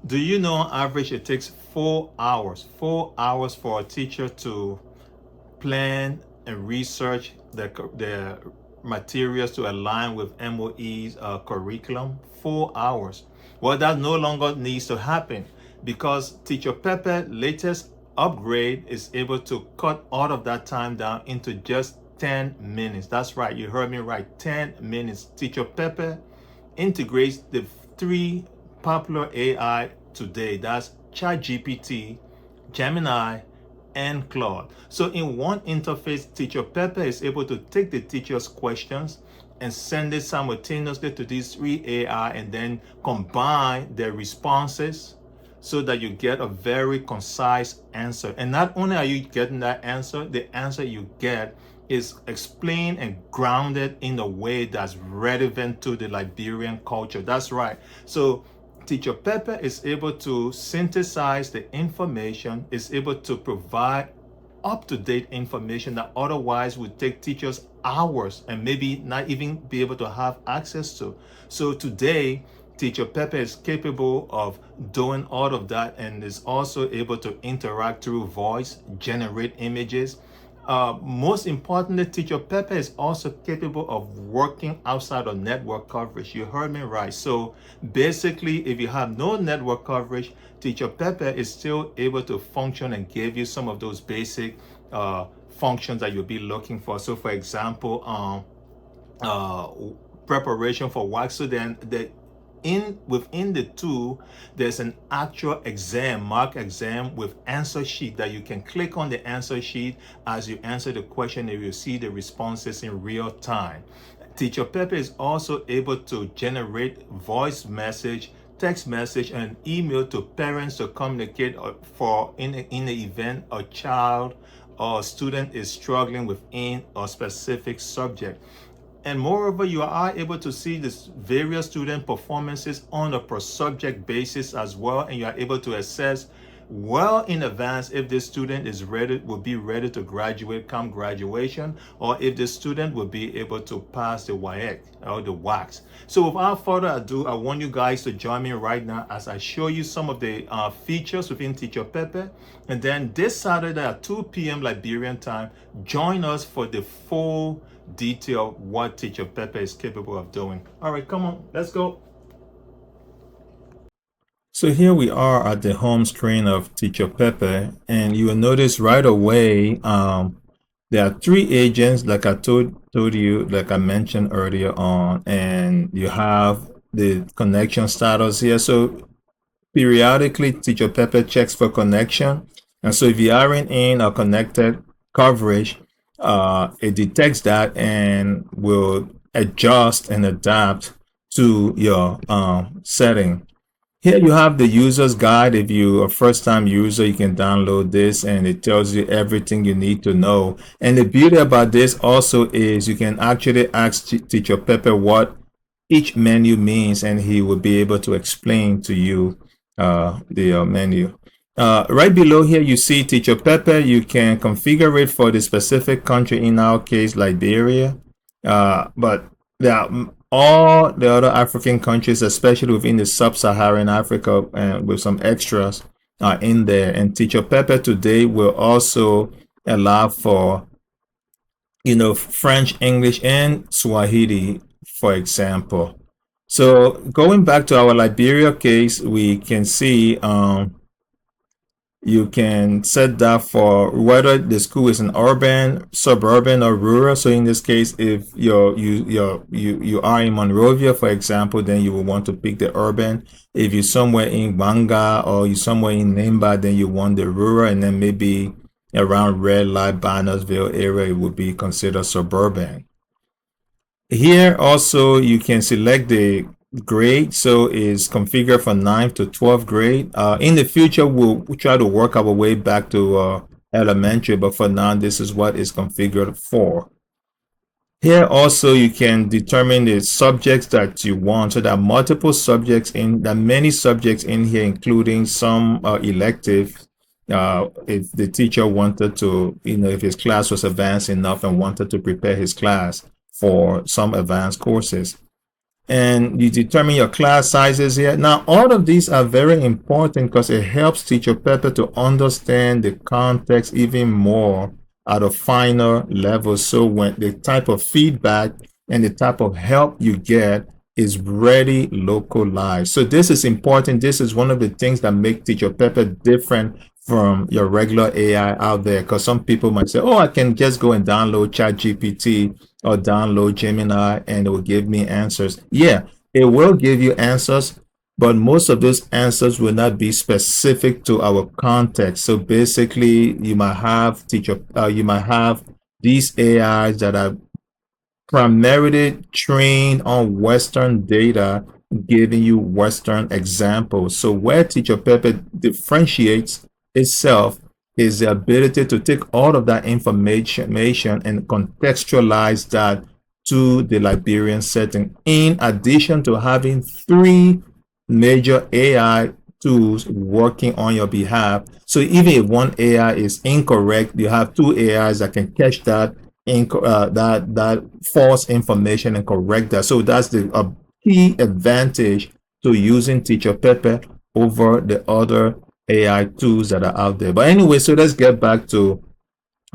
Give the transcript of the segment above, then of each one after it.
Do you know on average it takes 4 hours, 4 hours for a teacher to plan and research the materials to align with MOE's curriculum? 4 hours. Well, that no longer needs to happen because Teacher Pehpeh latest upgrade is able to cut all of that time down into just 10 minutes. That's right, you heard me right, 10 minutes. Teacher Pehpeh integrates the three popular AI today. That's ChatGPT, Gemini, and Claude. So in one interface, Teacher Pehpeh is able to take the teacher's questions and send it simultaneously to these three AI and then combine their responses so that you get a very concise answer. And not only are you getting that answer, the answer you get is explained and grounded in a way that's relevant to the Liberian culture. That's right. So Teacher Pehpeh is able to synthesize the information, is able to provide up-to-date information that otherwise would take teachers hours and maybe not even be able to have access to. So today, Teacher Pehpeh is capable of doing all of that and is also able to interact through voice, generate images. Most importantly, Teacher Pehpeh is also capable of working outside of network coverage. You heard me right. So basically, if you have no network coverage, Teacher Pehpeh is still able to function and give you some of those basic functions that you'll be looking for. So for example, preparation for work. So then within the tool, there's an actual exam, mock exam with answer sheet that you can click on the answer sheet as you answer the question and you see the responses in real time. Teacher Pehpeh is also able to generate voice message, text message, and email to parents to communicate for in the event a child or student is struggling within a specific subject. And moreover, you are able to see the various student performances on a per subject basis as well, and you are able to assess well in advance if this student will be ready to graduate come graduation, or if the student will be able to pass the WAEC or the WACS. So without further ado, I want you guys to join me right now as I show you some of the features within Teacher Pehpeh. And then this Saturday at 2 p.m. Liberian time, join us for the full detail what Teacher Pehpeh is capable of doing. All right, come on, let's go. So here we are at the home screen of Teacher Pehpeh, and you will notice right away there are three agents like I told you, like I mentioned earlier on, and you have the connection status here. So periodically Teacher Pehpeh checks for connection, and so if you aren't in a connected coverage, it detects that and will adjust and adapt to your setting. Here you have the user's guide. If you're a first-time user, you can download this and it tells you everything you need to know. And the beauty about this also is you can actually ask Teacher Pehpeh what each menu means, and he will be able to explain to you the menu. Right below here, you see Teacher Pehpeh. You can configure it for the specific country, in our case, Liberia. But there are all the other African countries, especially within the Sub-Saharan Africa, and with some extras in there. And Teacher Pehpeh today will also allow for, French, English, and Swahili, for example. So going back to our Liberia case, we can see you can set that for whether the school is an urban, suburban, or rural. So in this case, if you are in Monrovia, for example, then you will want to pick the urban. If you're somewhere in Banga or you're somewhere in Nimba, then you want the rural, and then maybe around Red Light, Bannersville area, it would be considered suburban. Here also you can select the grade, so it's configured for 9th to 12th grade. In the future, we'll try to work our way back to elementary, but for now, this is what is configured for. Here also you can determine the subjects that you want. So there are multiple subjects there are many subjects in here, including some elective. If the teacher wanted to, if his class was advanced enough and wanted to prepare his class for some advanced courses. and you determine your class sizes here. Now, all of these are very important because it helps Teacher Pepper to understand the context even more at a finer level. So when the type of feedback and the type of help you get is very localized. So this is important. This is one of the things that make Teacher Pepper different from your regular AI out there. Because some people might say, oh, I can just go and download ChatGPT or download Gemini and it will give me answers. Yeah, it will give you answers, but most of those answers will not be specific to our context. So basically, you might have you might have these AIs that are primarily trained on Western data, giving you Western examples. So where Teacher Pepper differentiates itself is the ability to take all of that information and contextualize that to the Liberian setting, in addition to having three major AI tools working on your behalf. So even if one AI is incorrect, you have two AIs that can catch that that false information and correct that. So that's the key advantage to using Teacher Pepper over the other AI tools that are out there. But anyway, so let's get back to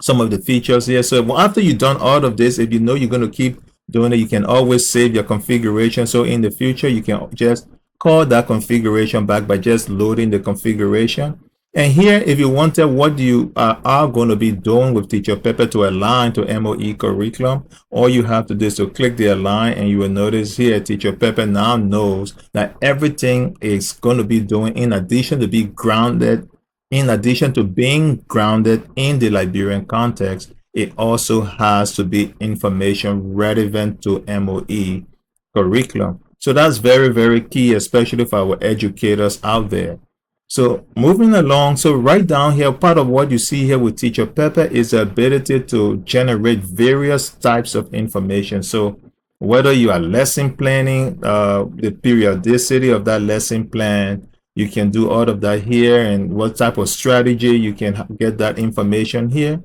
some of the features here. So after you've done all of this, if you know you're going to keep doing it, you can always save your configuration. So in the future, you can just call that configuration back by just loading the configuration. And here, if you wanted what you are going to be doing with Teacher Pepper to align to MOE curriculum, all you have to do is to click the align, and you will notice here Teacher Pepper now knows that everything is going to be doing, in addition to be grounded, in addition to being grounded in the Liberian context, it also has to be information relevant to MOE curriculum. So that's very, very key, especially for our educators out there. So moving along, so right down here, part of what you see here with Teacher Pepper is the ability to generate various types of information. So whether you are lesson planning, the periodicity of that lesson plan, you can do all of that here, and what type of strategy you can get that information here.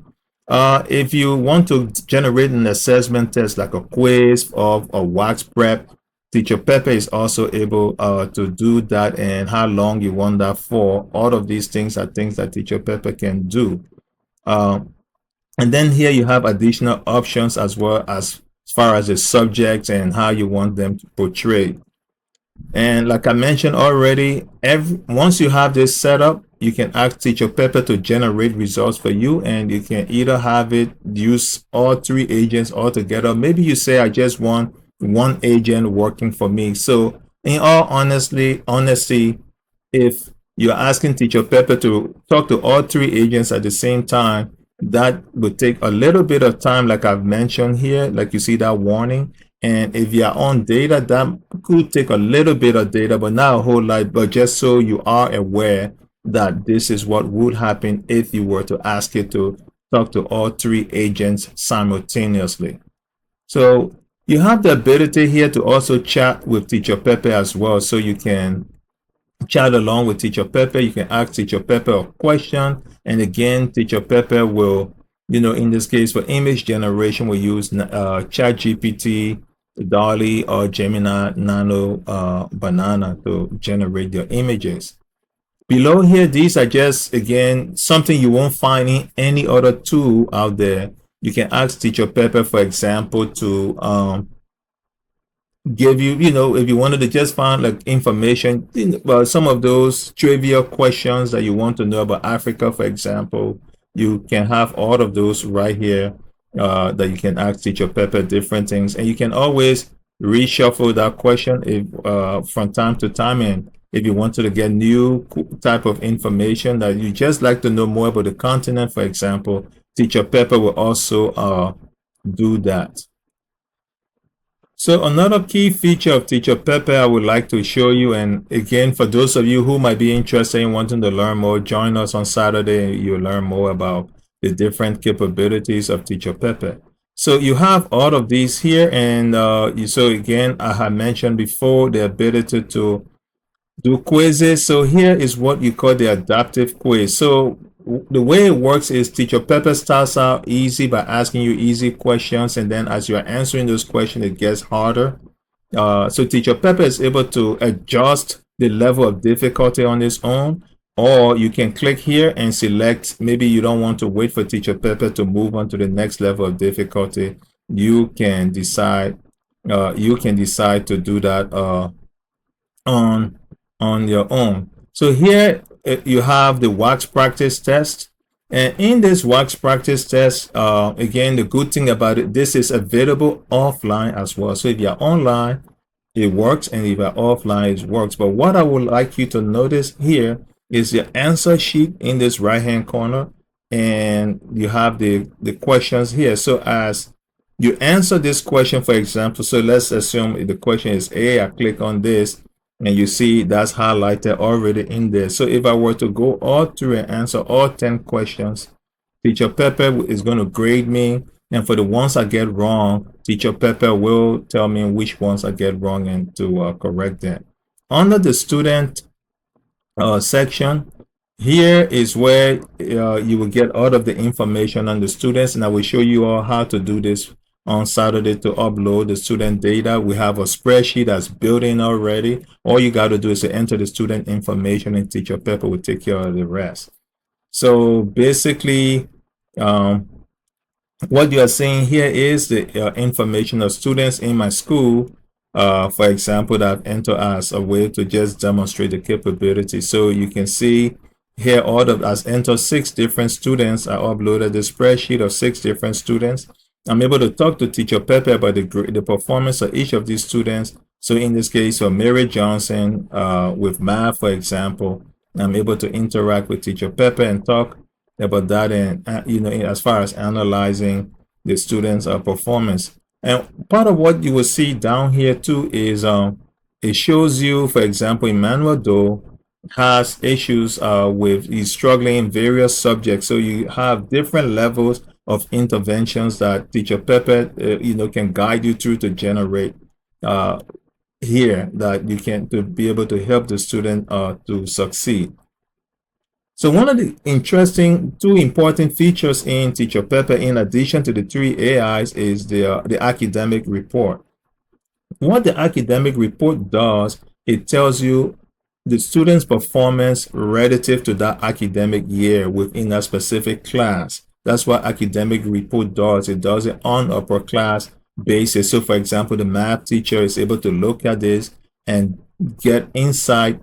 If you want to generate an assessment test like a quiz or a wax prep, Teacher Pepper is also able to do that, and how long you want that for. All of these things are things that Teacher Pepper can do. And then here you have additional options as well as far as the subjects and how you want them to portray. And like I mentioned already, once you have this set up, you can ask Teacher Pepper to generate results for you, and you can either have it use all three agents all together. Maybe you say, I just want one agent working for me. So in all honesty, if you're asking Teacher Pepper to talk to all three agents at the same time, that would take a little bit of time, like I've mentioned here, like you see that warning. And if you're on data, that could take a little bit of data, but not a whole lot. But just so you are aware that this is what would happen if you were to ask it to talk to all three agents simultaneously. So you have the ability here to also chat with Teacher Pepper as well. So you can chat along with Teacher Pepper. You can ask Teacher Pepper a question. And again, Teacher Pepper will, in this case for image generation, we'll use ChatGPT, Dolly, or Gemini Nano Banana to generate your images. Below here, these are just, again, something you won't find in any other tool out there. You can ask Teacher Pepper, for example, to give you, if you wanted to just find like information about some of those trivia questions that you want to know about Africa, for example, you can have all of those right here that you can ask Teacher Pepper different things, and you can always reshuffle that question if from time to time. And if you wanted to get new type of information that you just like to know more about the continent, for example, Teacher Pepper will also do that. So another key feature of Teacher Pepper I would like to show you, and again, for those of you who might be interested in wanting to learn more, join us on Saturday. You'll learn more about the different capabilities of Teacher Pepper. So you have all of these here, and so again, I had mentioned before the ability to do quizzes. So here is what you call the adaptive quiz. So the way it works is Teacher Pepper starts out easy by asking you easy questions, and then as you're answering those questions, it gets harder. So Teacher Pehpeh is able to adjust the level of difficulty on its own, or you can click here and select, maybe you don't want to wait for Teacher Pehpeh to move on to the next level of difficulty. You can decide to do that on your own. So here you have the wax practice test. And in this wax practice test, again, the good thing about it, this is available offline as well. So if you're online, it works, and if you're offline, it works. But what I would like you to notice here is the answer sheet in this right hand corner, and you have the questions here. So as you answer this question, for example, so let's assume the question is A, I click on this, and you see that's highlighted already in there. So if I were to go all through and answer all 10 questions, Teacher Pehpeh is going to grade me, and for the ones I get wrong, Teacher Pehpeh will tell me which ones I get wrong and to correct them. Under the student section, here is where you will get all of the information on the students, and I will show you all how to do this on Saturday to upload the student data. We have a spreadsheet that's built in already. All you got to do is to enter the student information, and Teacher Pehpeh will take care of the rest. So basically, what you are seeing here is the information of students in my school, for example, that I've entered as a way to just demonstrate the capability. So you can see here, all of us entered 6 different students. I uploaded the spreadsheet of 6 different students. I'm able to talk to Teacher Pehpeh about the performance of each of these students. So in this case, for Mary Johnson, with math, for example, I'm able to interact with Teacher Pehpeh and talk about that, and as far as analyzing the students' performance. And part of what you will see down here too is it shows you, for example, Emmanuel Doe has issues he's struggling in various subjects. So you have different levels of interventions that Teacher Pehpeh can guide you through to generate here, that you can to be able to help the student to succeed. So one of the two important features in Teacher Pehpeh, in addition to the 3 AIs, is the academic report. What the academic report does, it tells you the student's performance relative to that academic year within a specific class. That's what academic report does. It does it on a per class basis. So for example, the math teacher is able to look at this and get insight,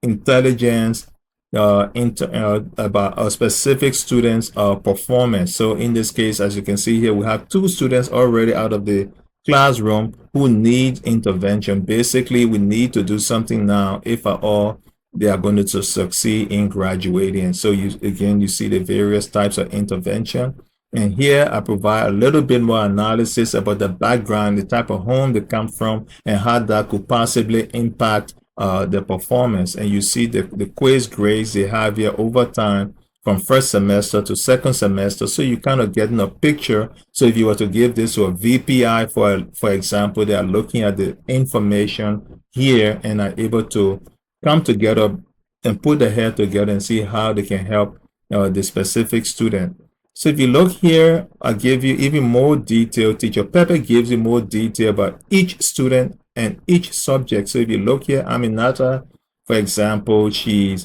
intelligence, about a specific student's performance. So in this case, as you can see here, we have 2 students already out of the classroom who need intervention. Basically, we need to do something now if at all they are going to succeed in graduating. So you see the various types of intervention. And here I provide a little bit more analysis about the background, the type of home they come from, and how that could possibly impact the performance. And you see the quiz grades they have here over time from first semester to second semester. So you kind of getting a picture. So if you were to give this to a VPI, for example, they are looking at the information here and are able to come together and put their head together and see how they can help the specific student. So if you look here, I give you even more detail. Teacher Pehpeh gives you more detail about each student and each subject. So if you look here, Aminata, for example, she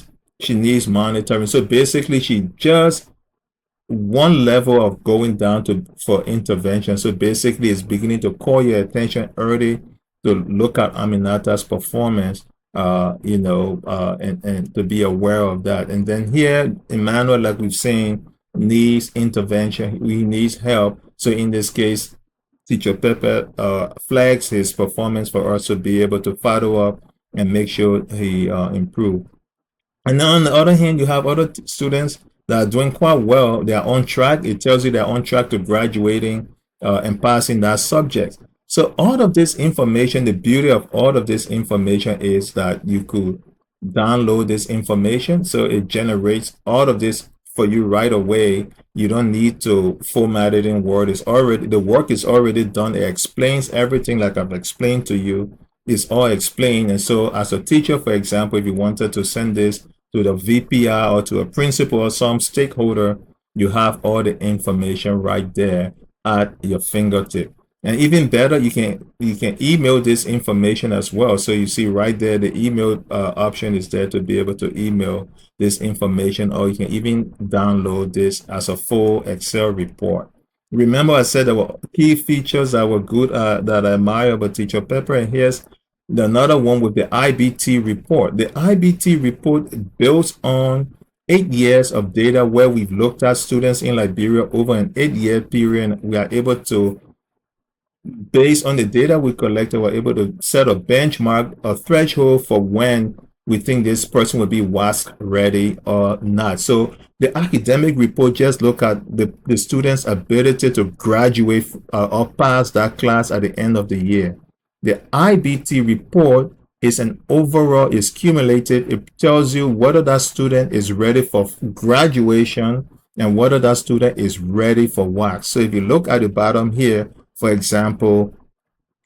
needs monitoring. So basically, she just one level of going down for intervention. So basically, it's beginning to call your attention early to look at Aminata's performance, and to be aware of that. And then here, Emmanuel, like we've seen, needs intervention. He needs help. So in this case, Teacher Pehpeh flags his performance for us to be able to follow up and make sure he improves. And then on the other hand, you have other students that are doing quite well. They are on track. It tells you they're on track to graduating and passing that subject. So all of this information, the beauty of all of this information is that you could download this information. So it generates all of this for you right away. You don't need to format it in Word. The work is already done. It explains everything like I've explained to you. It's all explained. And so as a teacher, for example, if you wanted to send this to the VPI or to a principal or some stakeholder, you have all the information right there at your fingertip. And even better, you can email this information as well. So you see right there, the email option is there to be able to email this information, or you can even download this as a full Excel report. Remember, I said there were key features that were good, that I admire about Teacher Pehpeh, and here's another one with the IBT report. The IBT report builds on 8 years of data where we've looked at students in Liberia over an 8-year period. We are able to, based on the data we collected, we're able to set a benchmark, a threshold for when we think this person will be WASC ready or not. So the academic report just look at the student's ability to graduate or pass that class at the end of the year. The IBT report is an overall, is cumulative. It tells you whether that student is ready for graduation and whether that student is ready for WASC. So if you look at the bottom here, for example,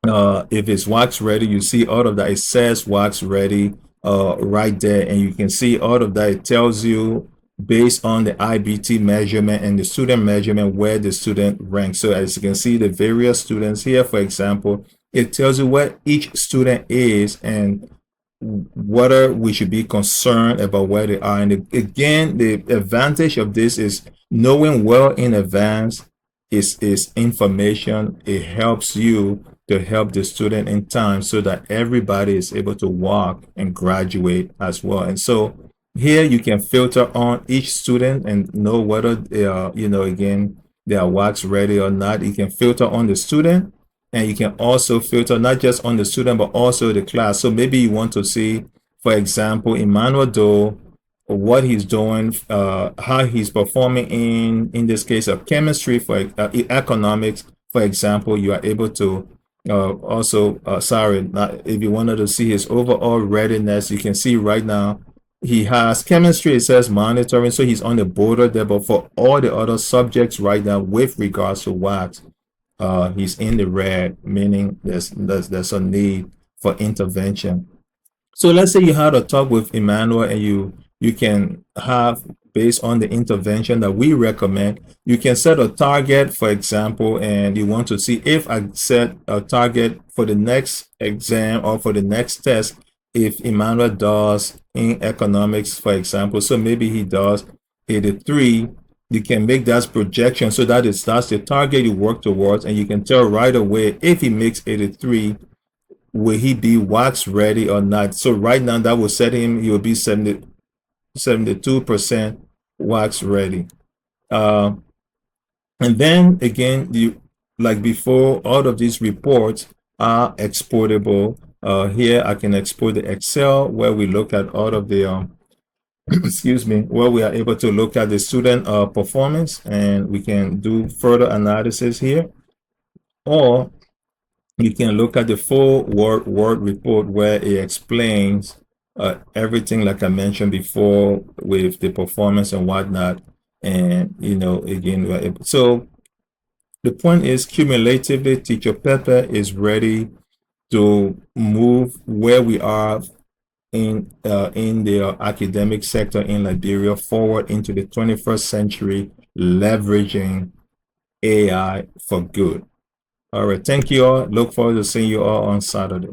if it's wax ready, you see all of that. It says wax ready right there, and you can see all of that. It tells you based on the IBT measurement and the student measurement where the student ranks. So as you can see, the various students here, for example, it tells you where each student is and whether we should be concerned about where they are. And again, the advantage of this is knowing well in advance is information. It helps you to help the student in time so that everybody is able to walk and graduate as well. And so here you can filter on each student and know whether they are, again, they are wax ready or not. You can filter on the student, and you can also filter not just on the student, but also the class. So maybe you want to see, for example, Emmanuel Doe, what he's doing, how he's performing in this case of chemistry, for economics, for example. You are able to also, if you wanted to see his overall readiness, you can see right now he has chemistry, it says monitoring, so he's on the border there. But for all the other subjects right now with regards to wax, he's in the red, meaning there's a need for intervention. So let's say you had a talk with Emmanuel, and you can have, based on the intervention that we recommend, you can set a target, for example, and you want to see if I set a target for the next exam or for the next test, if Emmanuel does in economics, for example, so maybe he does 83, you can make that projection. So that's the target you work towards, and you can tell right away if he makes 83, will he be wax ready or not. So right now that will set him, he will be 72% wax ready. And then again, like before, all of these reports are exportable. Here I can export the Excel where we look at all of the excuse me, where we are able to look at the student performance, and we can do further analysis here. Or you can look at the full word report where it explains everything, like I mentioned before, with the performance and whatnot. And again, we're able. So the point is, cumulatively, Teacher Pehpeh is ready to move where we are in the academic sector in Liberia forward into the 21st century, leveraging AI for good. All right, thank you all. Look forward to seeing you all on Saturday.